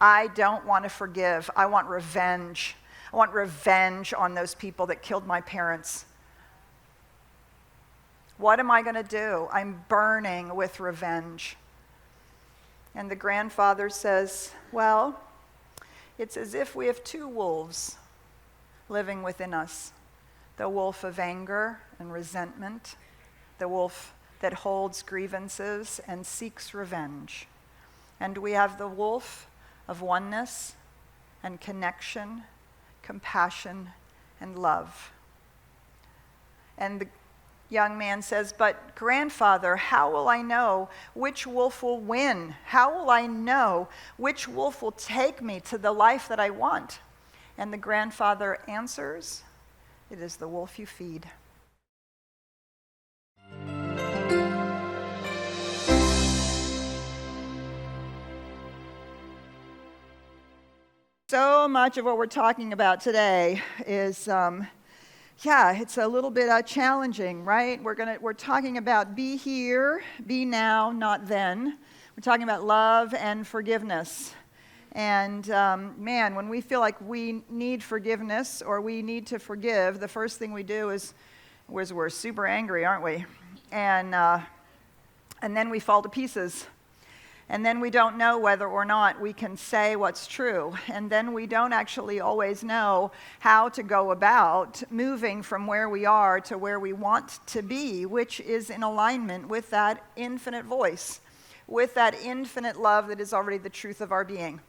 I don't want to forgive. I want revenge. I want revenge on those people that killed my parents. What am I going to do? I'm burning with revenge. And the grandfather says, well, it's as if we have two wolves living within us. The wolf of anger and resentment, the wolf that holds grievances and seeks revenge. And we have the wolf of oneness and connection, compassion, and love. And the young man says, but grandfather, how will I know which wolf will win? How will I know which wolf will take me to the life that I want? And the grandfather answers, it is the wolf you feed. So much of what we're talking about today is, it's a little bit challenging, right? We're talking about be here, be now, not then. We're talking about love and forgiveness. And when we feel like we need forgiveness or we need to forgive, the first thing we do is we're super angry, aren't we? And then we fall to pieces. And then we don't know whether or not we can say what's true. And then we don't actually always know how to go about moving from where we are to where we want to be, which is in alignment with that infinite voice, with that infinite love that is already the truth of our being.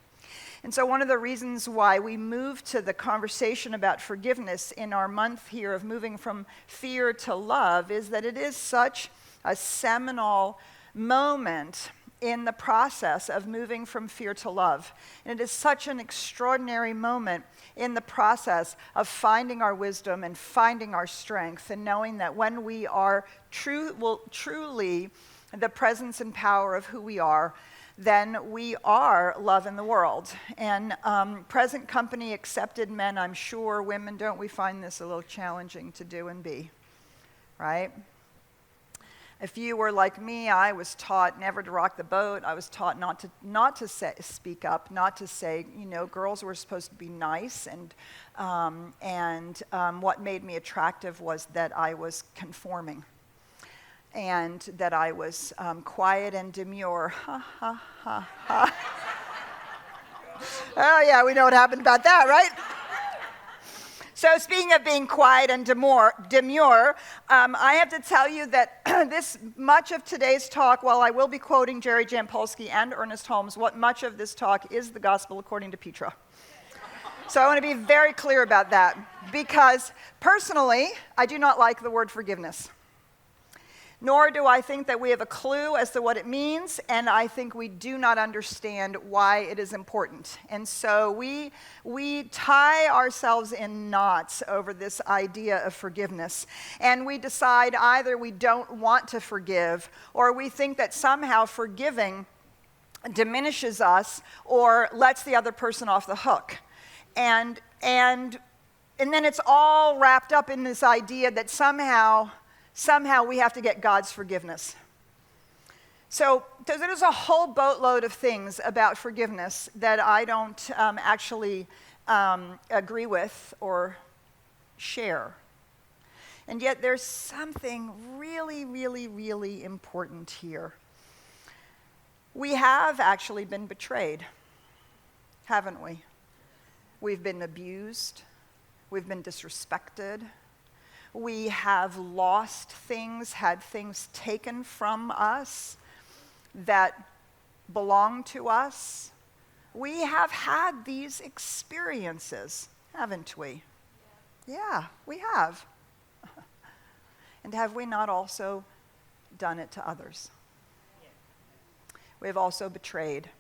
And so one of the reasons why we moved to the conversation about forgiveness in our month here of moving from fear to love is that it is such a seminal moment in the process of moving from fear to love. And it is such an extraordinary moment in the process of finding our wisdom and finding our strength and knowing that when we are truly the presence and power of who we are, then we are love in the world. And present company accepted men, I'm sure, women, don't we find this a little challenging to do and be, right? If you were like me, I was taught never to rock the boat. I was taught not to speak up, not to say, girls were supposed to be nice. And what made me attractive was that I was conforming and that I was quiet and demure. Ha, ha, ha, ha. Oh, yeah, we know what happened about that, right? So speaking of being quiet and demure, I have to tell you that much of today's talk, while I will be quoting Jerry Jampolsky and Ernest Holmes, much of this talk is the gospel according to Petra. So I want to be very clear about that, because personally, I do not like the word forgiveness. Nor do I think that we have a clue as to what it means, and I think we do not understand why it is important. And so we tie ourselves in knots over this idea of forgiveness, and we decide either we don't want to forgive, or we think that somehow forgiving diminishes us or lets the other person off the hook. And then it's all wrapped up in this idea that somehow we have to get God's forgiveness. So there's a whole boatload of things about forgiveness that I don't actually agree with or share. And yet there's something really, really, really important here. We have actually been betrayed, haven't we? We've been abused. We've been disrespected. We have lost things, had things taken from us that belong to us. We have had these experiences, haven't we? Yeah, we have. And have we not also done it to others? We've also betrayed.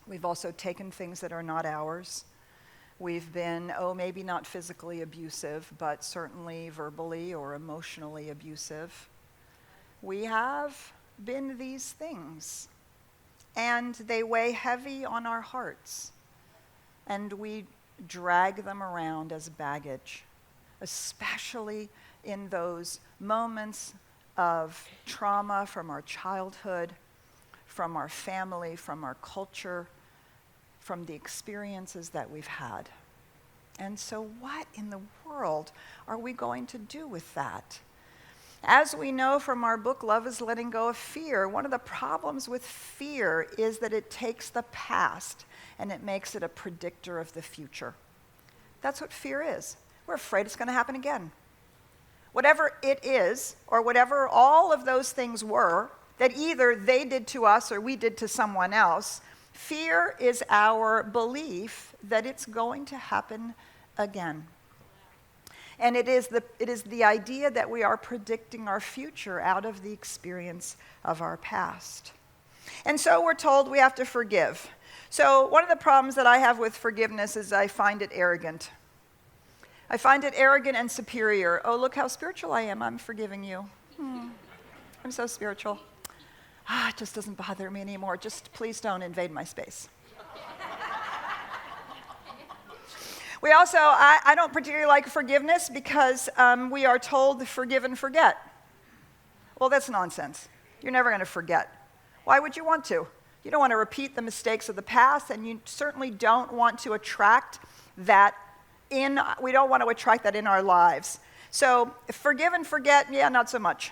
We've also taken things that are not ours. We've been, maybe not physically abusive, but certainly verbally or emotionally abusive. We have been these things, and they weigh heavy on our hearts, and we drag them around as baggage, especially in those moments of trauma from our childhood, from our family, from our culture, from the experiences that we've had. And so what in the world are we going to do with that? As we know from our book, Love is Letting Go of Fear, one of the problems with fear is that it takes the past and it makes it a predictor of the future. That's what fear is. We're afraid it's going to happen again. Whatever it is, or whatever all of those things were, that either they did to us or we did to someone else, fear is our belief that it's going to happen again. And it is the idea that we are predicting our future out of the experience of our past. And so we're told we have to forgive. So one of the problems that I have with forgiveness is I find it arrogant. I find it arrogant and superior. Oh, look how spiritual I am. I'm forgiving you. I'm so spiritual. It just doesn't bother me anymore. Just please don't invade my space. We also, I don't particularly like forgiveness because we are told to forgive and forget. Well, that's nonsense. You're never going to forget. Why would you want to? You don't want to repeat the mistakes of the past, and you certainly don't want to attract that we don't want to attract that in our lives. So forgive and forget, yeah, not so much.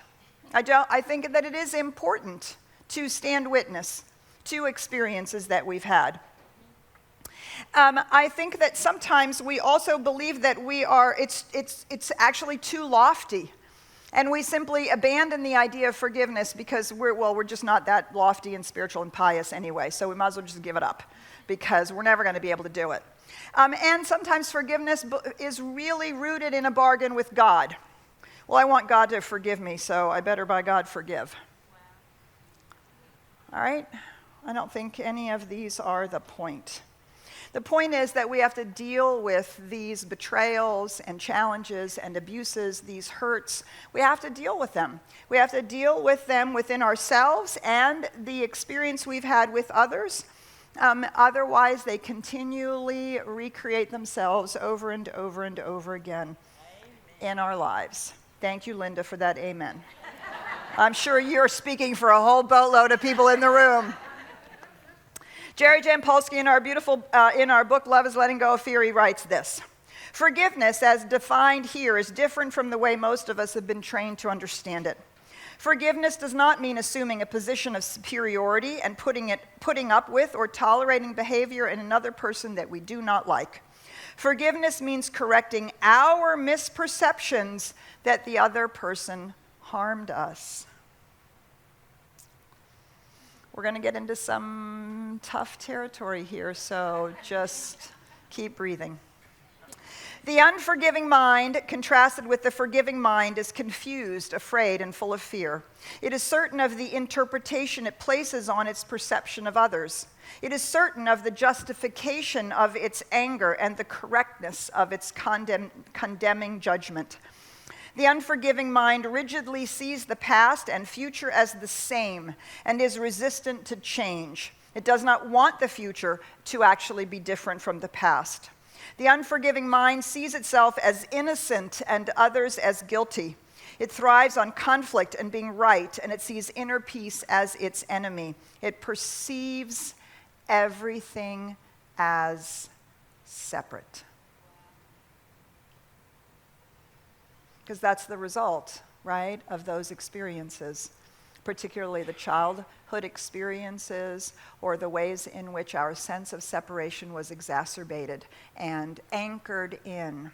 I think that it is important to stand witness to experiences that we've had. I think that sometimes we also believe that it's actually too lofty. And we simply abandon the idea of forgiveness because we're just not that lofty and spiritual and pious anyway, so we might as well just give it up because we're never going to be able to do it. And sometimes forgiveness is really rooted in a bargain with God. Well, I want God to forgive me, so I better by God forgive. All right? I don't think any of these are the point. The point is that we have to deal with these betrayals and challenges and abuses, these hurts. We have to deal with them. We have to deal with them within ourselves and the experience we've had with others. Otherwise, they continually recreate themselves over and over and over again in our lives. Thank you, Linda, for that amen. I'm sure you're speaking for a whole boatload of people in the room. Jerry Jampolsky, in our book, Love is Letting Go of Fear, he writes this: forgiveness, as defined here, is different from the way most of us have been trained to understand it. Forgiveness does not mean assuming a position of superiority and putting up with or tolerating behavior in another person that we do not like. Forgiveness means correcting our misperceptions that the other person harmed us. We're going to get into some tough territory here, so just keep breathing. The unforgiving mind, contrasted with the forgiving mind, is confused, afraid, and full of fear. It is certain of the interpretation it places on its perception of others. It is certain of the justification of its anger and the correctness of its condemning judgment. The unforgiving mind rigidly sees the past and future as the same and is resistant to change. It does not want the future to actually be different from the past. The unforgiving mind sees itself as innocent and others as guilty. It thrives on conflict and being right, and it sees inner peace as its enemy. It perceives everything as separate. Because that's the result, right, of those experiences, particularly the childhood experiences or the ways in which our sense of separation was exacerbated and anchored in,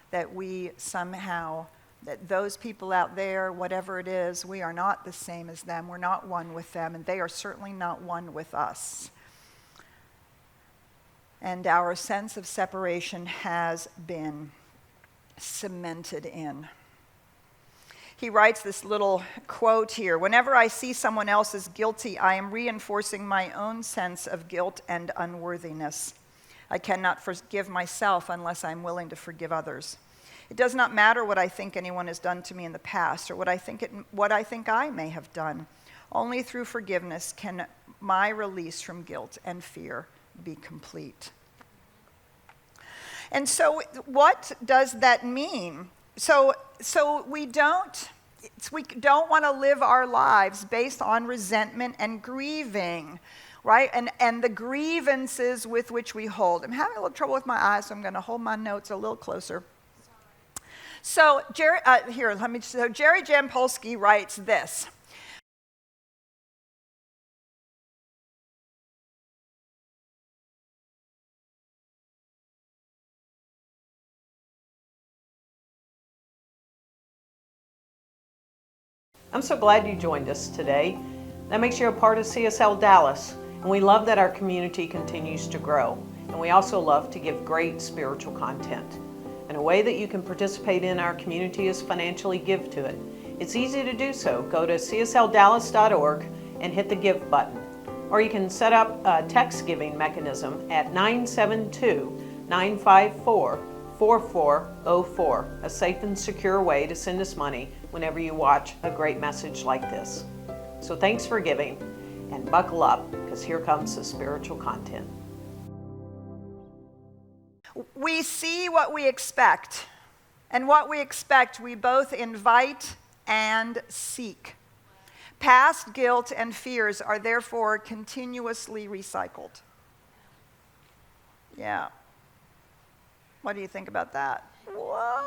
that we somehow, that those people out there, whatever it is, we are not the same as them, we're not one with them, and they are certainly not one with us. And our sense of separation has been cemented in. He writes this little quote here: whenever I see someone else as guilty, I am reinforcing my own sense of guilt and unworthiness. I cannot forgive myself unless I'm willing to forgive others. It does not matter what I think anyone has done to me in the past or what I think I may have done. Only through forgiveness can my release from guilt and fear be complete. And so what does that mean? So we don't want to live our lives based on resentment and grieving. right? And the grievances with which we hold. I'm having a little trouble with my eyes, so I'm going to hold my notes a little closer. So Jerry Jampolsky writes this. I'm so glad you joined us today. That makes you a part of CSLDallas, and we love that our community continues to grow. And we also love to give great spiritual content. And a way that you can participate in our community is financially give to it. It's easy to do so. Go to CSLDallas.org and hit the give button. Or you can set up a text giving mechanism at 972-954-4404, a safe and secure way to send us money whenever you watch a great message like this. So thanks for giving, and buckle up, because here comes the spiritual content. We see what we expect, and what we expect we both invite and seek. Past guilt and fears are therefore continuously recycled. Yeah. What do you think about that? Whoa.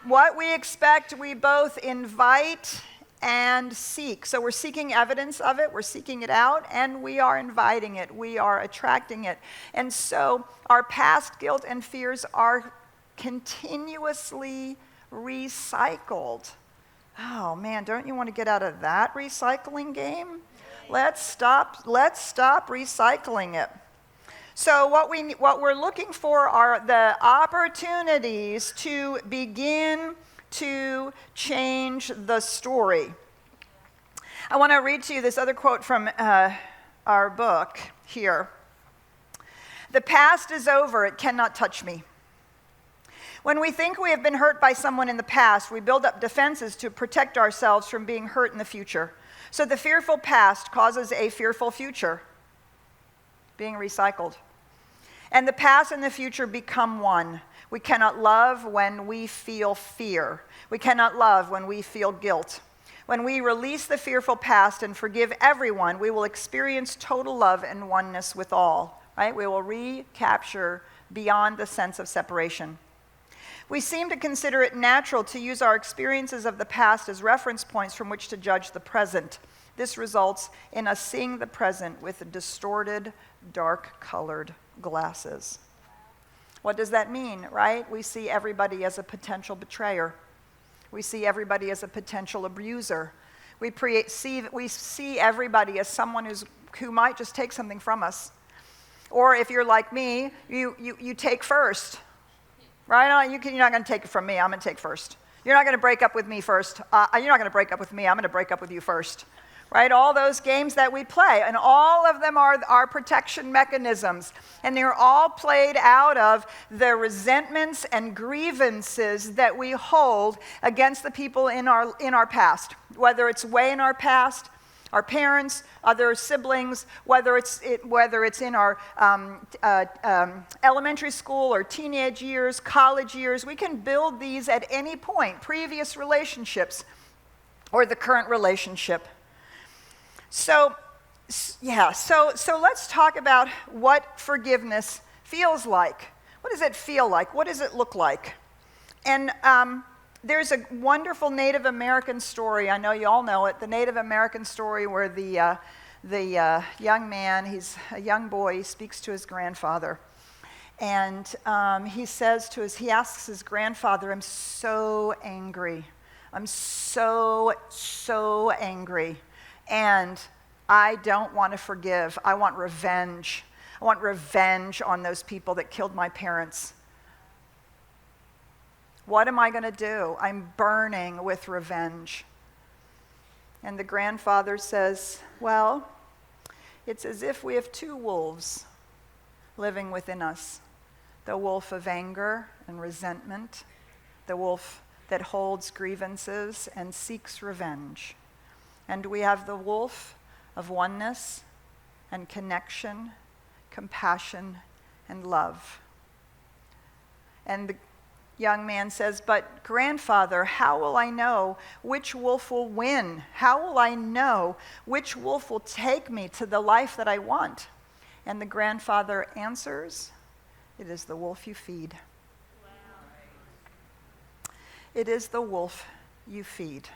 What we expect, we both invite and seek. So we're seeking evidence of it, we're seeking it out, and we are inviting it, we are attracting it. And so our past guilt and fears are continuously recycled. Oh man, don't you want to get out of that recycling game? Let's stop recycling it. So what we're looking for are the opportunities to begin to change the story. I want to read to you this other quote from our book here. The past is over, it cannot touch me. When we think we have been hurt by someone in the past, we build up defenses to protect ourselves from being hurt in the future. So the fearful past causes a fearful future, being recycled. And the past and the future become one. We cannot love when we feel fear. We cannot love when we feel guilt. When we release the fearful past and forgive everyone, we will experience total love and oneness with all, right? We will recapture beyond the sense of separation. We seem to consider it natural to use our experiences of the past as reference points from which to judge the present. This results in us seeing the present with distorted, dark-colored glasses. What does that mean, right? We see everybody as a potential betrayer. We see everybody as a potential abuser. We see everybody as someone who might just take something from us. Or if you're like me, you take first. Right? You're not going to take it from me. I'm going to take first. You're not going to break up with me first. You're not going to break up with me. I'm going to break up with you first. Right? All those games that we play, and all of them are our protection mechanisms, and they're all played out of the resentments and grievances that we hold against the people in our past, whether it's way in our past, our parents, other siblings, whether it's in our elementary school or teenage years, college years. We can build these at any point, previous relationships or the current relationship. So let's talk about what forgiveness feels like. What does it feel like? What does it look like? And there's a wonderful Native American story. I know you all know it. The Native American story where the young man, he's a young boy, he speaks to his grandfather. And he asks his grandfather, I'm so angry. I'm so angry. And I don't want to forgive. I want revenge. I want revenge on those people that killed my parents. What am I going to do? I'm burning with revenge. And the grandfather says, well, it's as if we have two wolves living within us. The wolf of anger and resentment, the wolf that holds grievances and seeks revenge. And we have the wolf of oneness and connection, compassion, and love. And young man says, "But grandfather, how will I know which wolf will win? How will I know which wolf will take me to the life that I want?" And the grandfather answers, "It is the wolf you feed." It is the wolf you feed.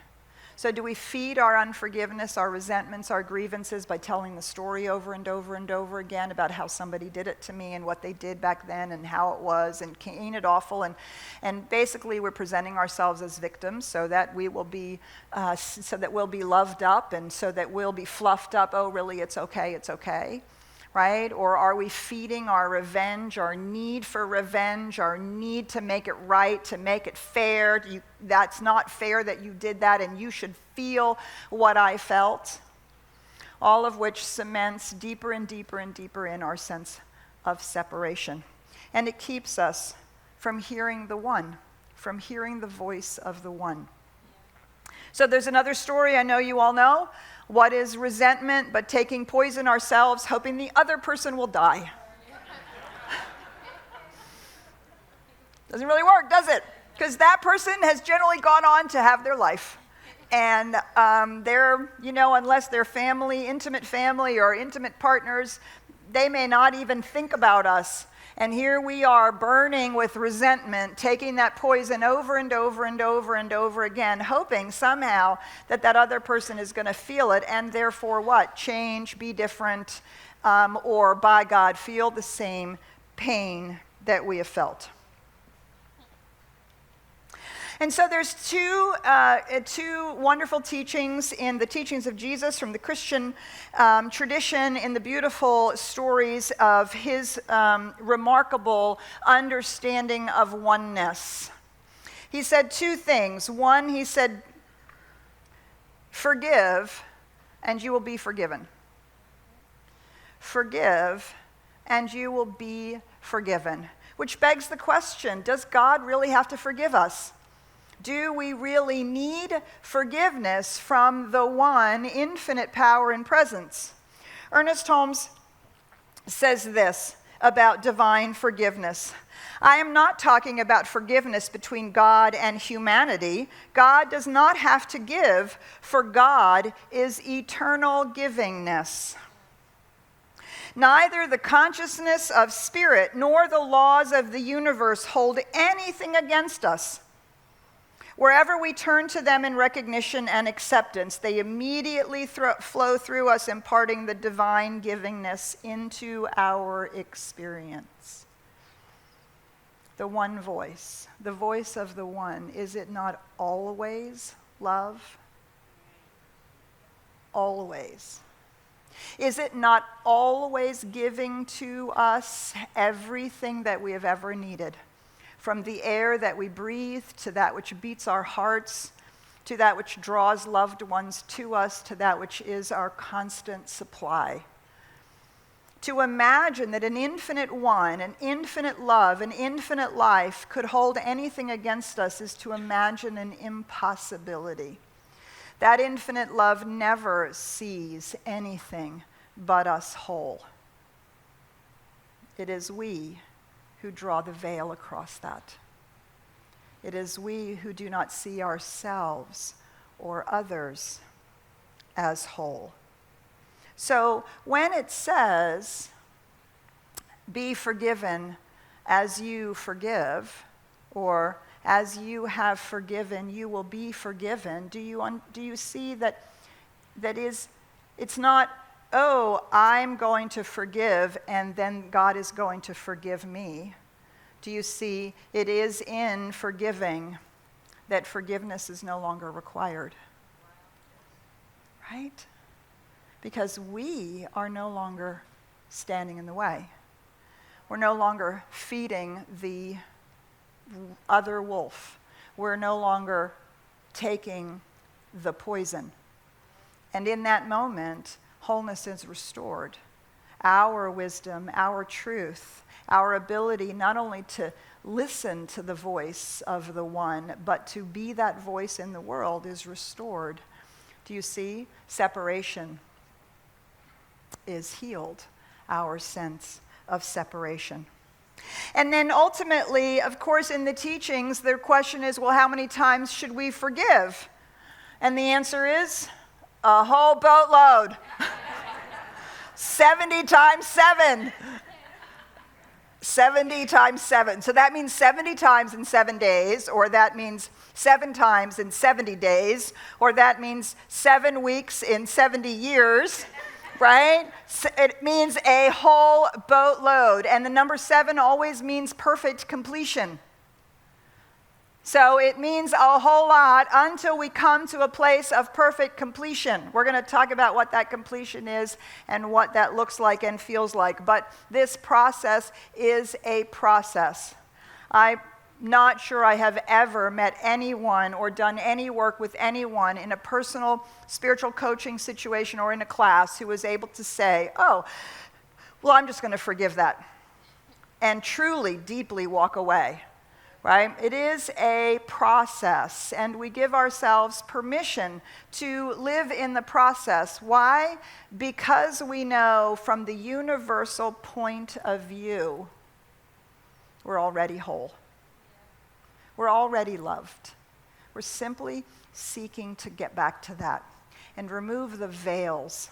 So do we feed our unforgiveness, our resentments, our grievances by telling the story over and over and over again about how somebody did it to me and what they did back then and how it was, and ain't it awful? And basically we're presenting ourselves as victims so that we will be, so that we'll be loved up and so that we'll be fluffed up. Oh, really, it's okay. Right? Or are we feeding our revenge, our need for revenge, our need to make it right, to make it fair? That's not fair that you did that, and you should feel what I felt. All of which cements deeper and deeper and deeper in our sense of separation. And it keeps us from hearing the one, from hearing the voice of the one. So there's another story I know you all know. What is resentment but taking poison ourselves, hoping the other person will die? Doesn't really work, does it? Because that person has generally gone on to have their life. And they're, unless they're family, intimate family or intimate partners, they may not even think about us. And here we are burning with resentment, taking that poison over and over and over and over again, hoping somehow that other person is going to feel it and therefore what? Change, be different, or by God, feel the same pain that we have felt. And so there's two wonderful teachings in the teachings of Jesus from the Christian tradition in the beautiful stories of his remarkable understanding of oneness. He said two things. One, he said, forgive and you will be forgiven. Forgive and you will be forgiven. Which begs the question, does God really have to forgive us? Do we really need forgiveness from the one, infinite power and presence? Ernest Holmes says this about divine forgiveness. I am not talking about forgiveness between God and humanity. God does not have to give, for God is eternal givingness. Neither the consciousness of spirit nor the laws of the universe hold anything against us. Wherever we turn to them in recognition and acceptance, they immediately flow through us, imparting the divine givingness into our experience. The one voice, the voice of the one, is it not always love? Always. Is it not always giving to us everything that we have ever needed? From the air that we breathe, to that which beats our hearts, to that which draws loved ones to us, to that which is our constant supply. To imagine that an infinite one, an infinite love, an infinite life could hold anything against us is to imagine an impossibility. That infinite love never sees anything but us whole. It is we who draw the veil across that. It is we who do not see ourselves or others as whole. So when it says, be forgiven as you forgive, or as you have forgiven, you will be forgiven, do you see that it's not, oh, I'm going to forgive and then God is going to forgive me. Do you see, it is in forgiving that forgiveness is no longer required. Right? Because we are no longer standing in the way. We're no longer feeding the other wolf. We're no longer taking the poison. And in that moment, wholeness is restored. Our wisdom, our truth, our ability not only to listen to the voice of the one, but to be that voice in the world is restored. Do you see? Separation is healed, our sense of separation. And then ultimately, of course, in the teachings, the question is, well, how many times should we forgive? And the answer is a whole boatload. 70 times 7. 70 times 7. So that means 70 times in 7 days, or that means 7 times in 70 days, or that means 7 weeks in 70 years, right? It means a whole boatload. And the number 7 always means perfect completion. So it means a whole lot until we come to a place of perfect completion. We're going to talk about what that completion is and what that looks like and feels like. But this process is a process. I'm not sure I have ever met anyone or done any work with anyone in a personal spiritual coaching situation or in a class who was able to say, oh, well, I'm just going to forgive that, and truly, deeply walk away. Right? It is a process, and we give ourselves permission to live in the process. Why? Because we know from the universal point of view, we're already whole. We're already loved. We're simply seeking to get back to that and remove the veils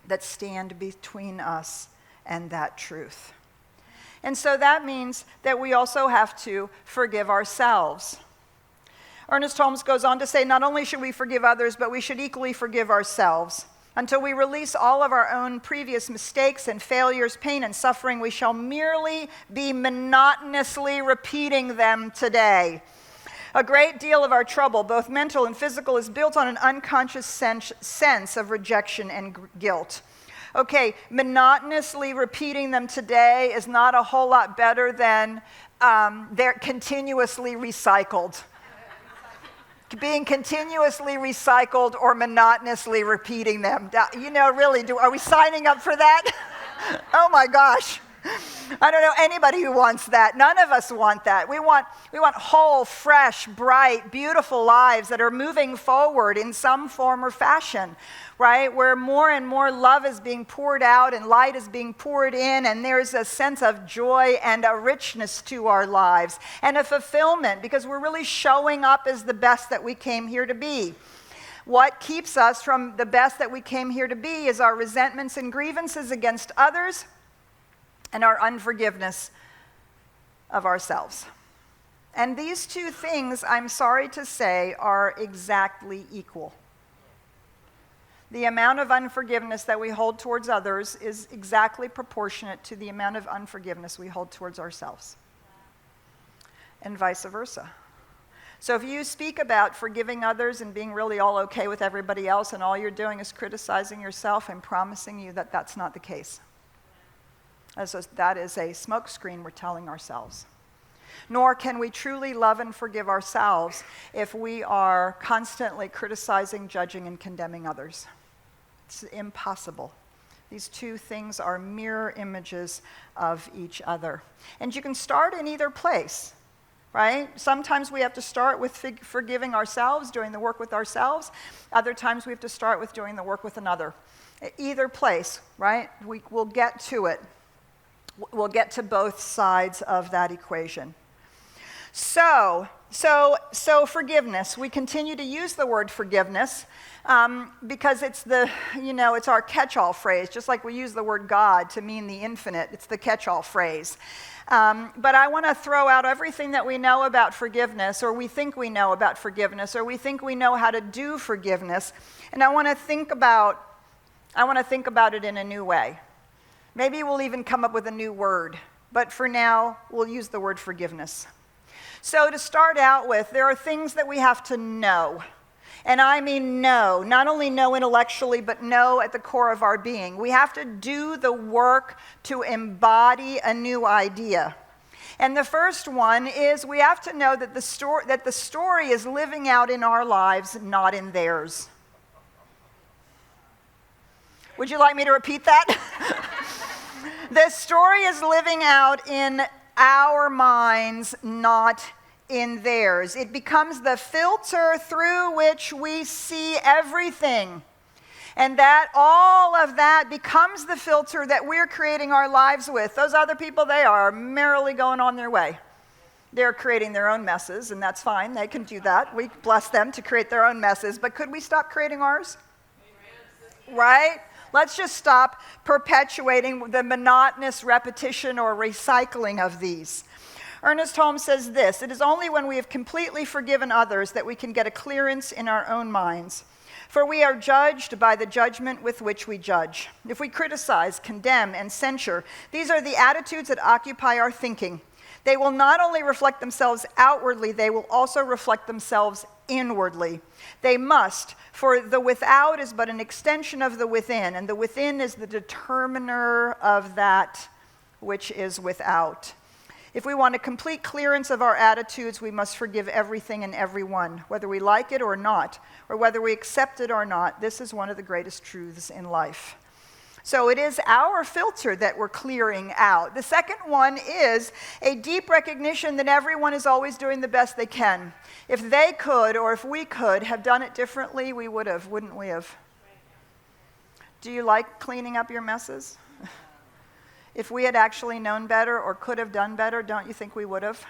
that stand between us and that truth. And so that means that we also have to forgive ourselves. Ernest Holmes goes on to say, not only should we forgive others, but we should equally forgive ourselves. Until we release all of our own previous mistakes and failures, pain and suffering, we shall merely be monotonously repeating them today. A great deal of our trouble, both mental and physical, is built on an unconscious sense of rejection and guilt. Okay, monotonously repeating them today is not a whole lot better than they're continuously recycled. Being continuously recycled or monotonously repeating them. You know, really, are we signing up for that? Oh my gosh. I don't know anybody who wants that. None of us want that. We want whole, fresh, bright, beautiful lives that are moving forward in some form or fashion, right? Where more and more love is being poured out and light is being poured in, and there's a sense of joy and a richness to our lives and a fulfillment because we're really showing up as the best that we came here to be. What keeps us from the best that we came here to be is our resentments and grievances against others and our unforgiveness of ourselves. And these two things, I'm sorry to say, are exactly equal. The amount of unforgiveness that we hold towards others is exactly proportionate to the amount of unforgiveness we hold towards ourselves, and vice versa. So if you speak about forgiving others and being really all okay with everybody else, and all you're doing is criticizing yourself, I'm promising you that that's not the case. That is a smokescreen we're telling ourselves. Nor can we truly love and forgive ourselves if we are constantly criticizing, judging, and condemning others. It's impossible. These two things are mirror images of each other. And you can start in either place, right? Sometimes we have to start with forgiving ourselves, doing the work with ourselves. Other times we have to start with doing the work with another. Either place, right? We'll get to it. We'll get to both sides of that equation. So forgiveness. We continue to use the word forgiveness because it's it's our catch-all phrase, just like we use the word God to mean the infinite. It's the catch-all phrase. But I want to throw out everything that we know about forgiveness, or we think we know about forgiveness, or we think we know how to do forgiveness, and I want to think about it in a new way. Maybe we'll even come up with a new word, but for now, we'll use the word forgiveness. So to start out with, there are things that we have to know. And I mean know, not only know intellectually, but know at the core of our being. We have to do the work to embody a new idea. And the first one is we have to know that the story is living out in our lives, not in theirs. Would you like me to repeat that? The story is living out in our minds, not in theirs. It becomes the filter through which we see everything. And that all of that becomes the filter that we're creating our lives with. Those other people, they are merrily going on their way. They're creating their own messes, and that's fine. They can do that. We bless them to create their own messes. But could we stop creating ours? Right? Let's just stop perpetuating the monotonous repetition or recycling of these. Ernest Holmes says this: "It is only when we have completely forgiven others that we can get a clearance in our own minds. For we are judged by the judgment with which we judge. If we criticize, condemn, and censure, these are the attitudes that occupy our thinking. They will not only reflect themselves outwardly, they will also reflect themselves inwardly. They must, for the without is but an extension of the within, and the within is the determiner of that which is without. If we want a complete clearance of our attitudes, we must forgive everything and everyone, whether we like it or not, or whether we accept it or not. This is one of the greatest truths in life." So it is our filter that we're clearing out. The second one is a deep recognition that everyone is always doing the best they can. If they could, or if we could, have done it differently, we would have, wouldn't we have? Do you like cleaning up your messes? If we had actually known better or could have done better, don't you think we would have?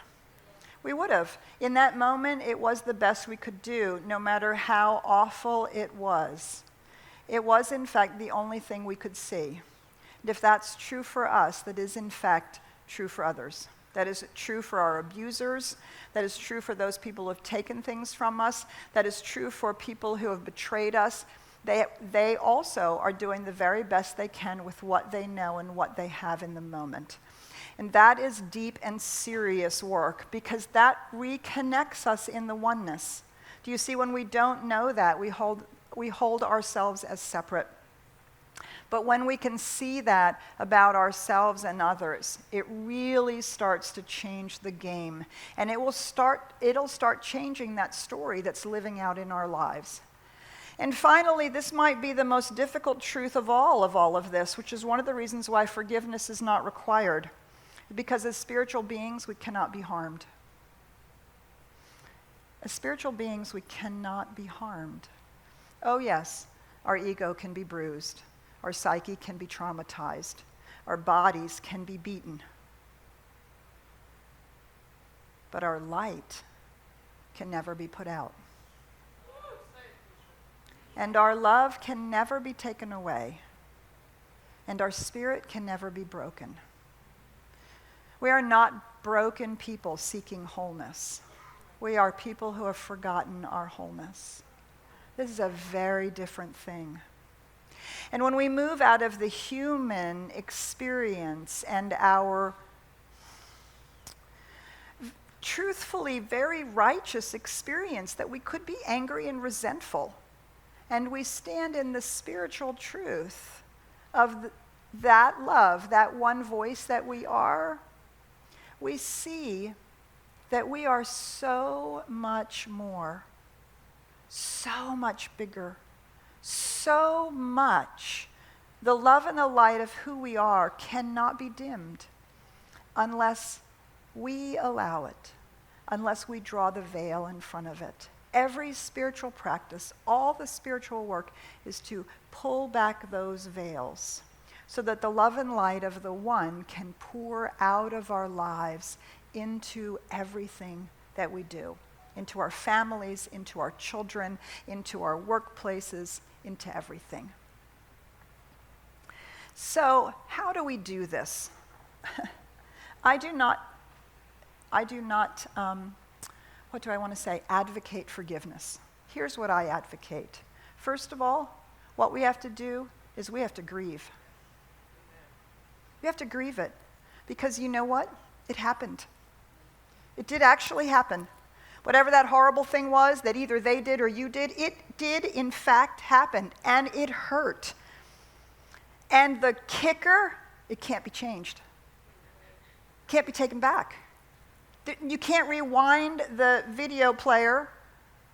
We would have. In that moment, it was the best we could do, no matter how awful it was. It was, in fact, the only thing we could see. And if that's true for us, that is, in fact, true for others. That is true for our abusers. That is true for those people who have taken things from us. That is true for people who have betrayed us. They also are doing the very best they can with what they know and what they have in the moment. And that is deep and serious work, because that reconnects us in the oneness. Do you see, when we don't know that, we hold ourselves as separate. But when we can see that about ourselves and others, it really starts to change the game. And it'll start changing that story that's living out in our lives. And finally, this might be the most difficult truth of all of this, which is one of the reasons why forgiveness is not required. Because as spiritual beings, we cannot be harmed. As spiritual beings, we cannot be harmed. Oh yes, our ego can be bruised. Our psyche can be traumatized. Our bodies can be beaten. But our light can never be put out. And our love can never be taken away. And our spirit can never be broken. We are not broken people seeking wholeness. We are people who have forgotten our wholeness. This is a very different thing. And when we move out of the human experience and our truthfully very righteous experience that we could be angry and resentful, and we stand in the spiritual truth of that love, that one voice that we are, we see that we are so much more, so much bigger, so much. The love and the light of who we are cannot be dimmed unless we allow it, unless we draw the veil in front of it. Every spiritual practice, all the spiritual work, is to pull back those veils so that the love and light of the one can pour out of our lives into everything that we do, into our families, into our children, into our workplaces, into everything. So, how do we do this? I do not, what do I want to say, advocate forgiveness. Here's what I advocate. First of all, what we have to do is we have to grieve. We have to grieve it. Because you know what? It happened. It did actually happen. Whatever that horrible thing was that either they did or you did, it did in fact happen. And it hurt. And the kicker, it can't be changed. Can't be taken back. You can't rewind the video player,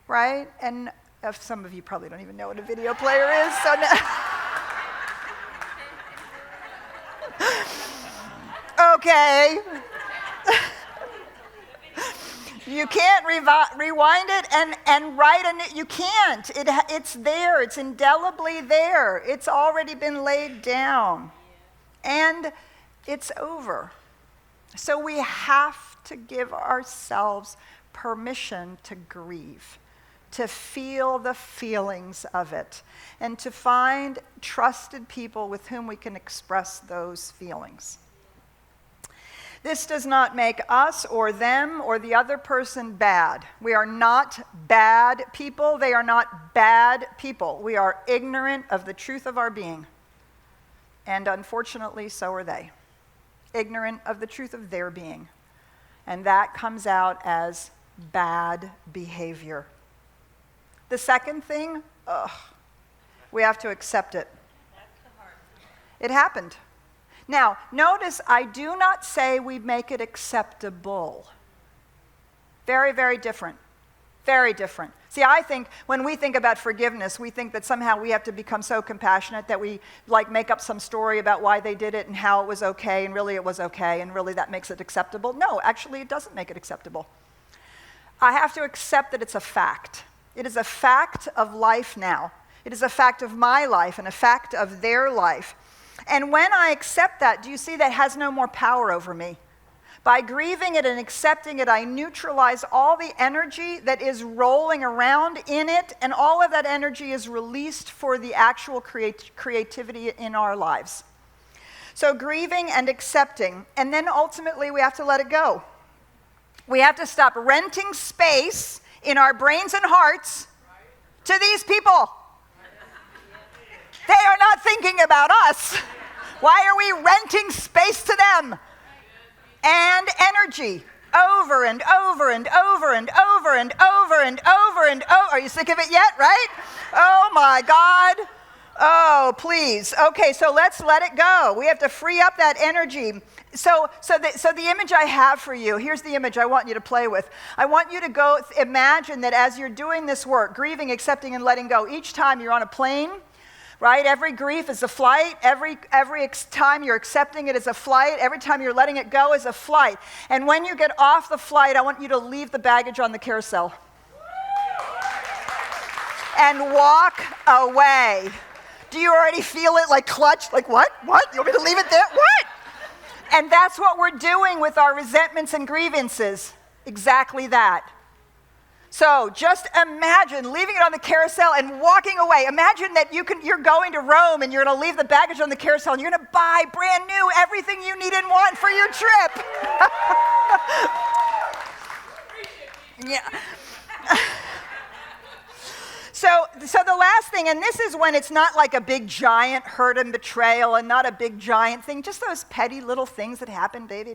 right? And some of you probably don't even know what a video player is. So okay. You can't rewind it and write it. You can't. It's there. It's indelibly there. It's already been laid down. And it's over. So we have to give ourselves permission to grieve, to feel the feelings of it, and to find trusted people with whom we can express those feelings. This does not make us or them or the other person bad. We are not bad people. They are not bad people. We are ignorant of the truth of our being. And unfortunately, so are they. Ignorant of the truth of their being. And that comes out as bad behavior. The second thing, we have to accept it. It happened. Now, notice I do not say we make it acceptable. Very, very different. Very different. See, I think when we think about forgiveness, we think that somehow we have to become so compassionate that we make up some story about why they did it and how it was okay, and really it was okay, and really that makes it acceptable. No, actually it doesn't make it acceptable. I have to accept that it's a fact. It is a fact of life now. It is a fact of my life and a fact of their life. And when I accept that, do you see that has no more power over me? By grieving it and accepting it, I neutralize all the energy that is rolling around in it, and all of that energy is released for the actual creativity in our lives. So grieving and accepting, and then ultimately we have to let it go. We have to stop renting space in our brains and hearts to these people. They are not thinking about us. Why are we renting space to them? And energy, over and over and over and over and over and over and over. Are you sick of it yet, right? Oh my God. Oh, please. Okay, so let's let it go. We have to free up that energy. So the image I have for you, here's the image I want you to play with. I want you to go imagine that as you're doing this work, grieving, accepting, and letting go, each time you're on a plane, right? Every grief is a flight. Every time you're accepting it is a flight. Every time you're letting it go is a flight. And when you get off the flight, I want you to leave the baggage on the carousel and walk away. Do you already feel it like clutched? Like what? What? You want me to leave it there? What? And that's what we're doing with our resentments and grievances. Exactly that. So just imagine leaving it on the carousel and walking away. Imagine that you're going to Rome and you're going to leave the baggage on the carousel and you're going to buy brand new everything you need and want for your trip. Yeah. So the last thing, and this is when it's not like a big giant hurt and betrayal and not a big giant thing, just those petty little things that happen, baby,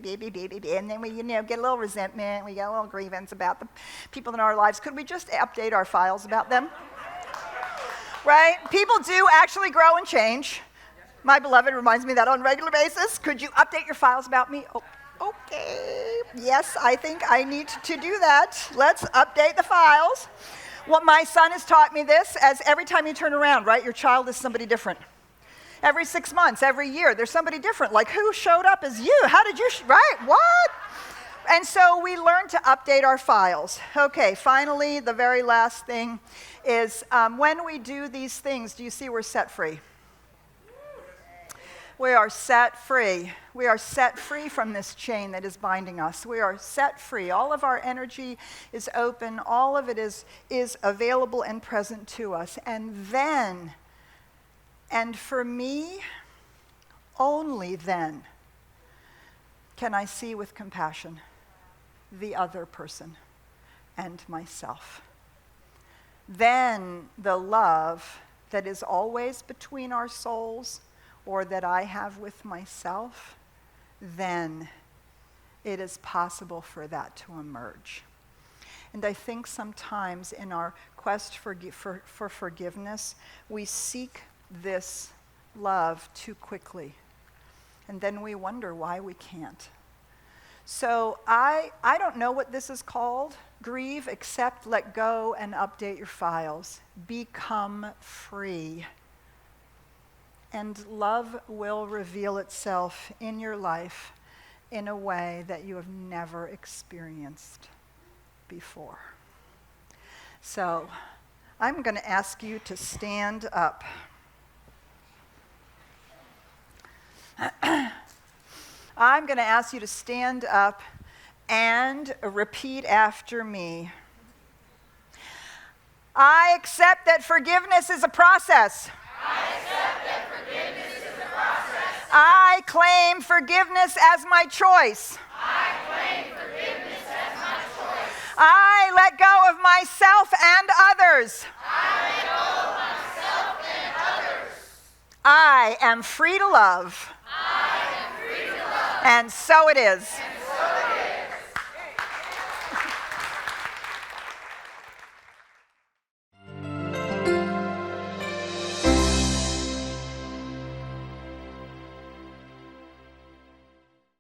and then we get a little resentment, we get a little grievance about the people in our lives. Could we just update our files about them? Right? People do actually grow and change. My beloved reminds me that on a regular basis. Could you update your files about me? Oh, okay. Yes, I think I need to do that. Let's update the files. Well, my son has taught me this, as every time you turn around, right, your child is somebody different. Every 6 months, every year, there's somebody different. Like, who showed up as you? How did you, right? What? And so we learn to update our files. Okay, finally, the very last thing is when we do these things, do you see we're set free? We are set free. We are set free from this chain that is binding us. We are set free. All of our energy is open. All of it is available and present to us. And then, and for me, only then, can I see with compassion the other person and myself. Then the love that is always between our souls, or that I have with myself, then it is possible for that to emerge. And I think sometimes in our quest for forgiveness, we seek this love too quickly. And then we wonder why we can't. So I don't know what this is called. Grieve, accept, let go, and update your files. Become free. And love will reveal itself in your life in a way that you have never experienced. before. So I'm going to ask you to stand up. I'm going to ask you to stand up and repeat after me. I accept that forgiveness is a process. I accept that forgiveness is a process. I claim forgiveness as my choice. I claim forgiveness as my choice. I let go of myself and others. I let go of myself and others. I am free to love. I am free to love. And so it is. And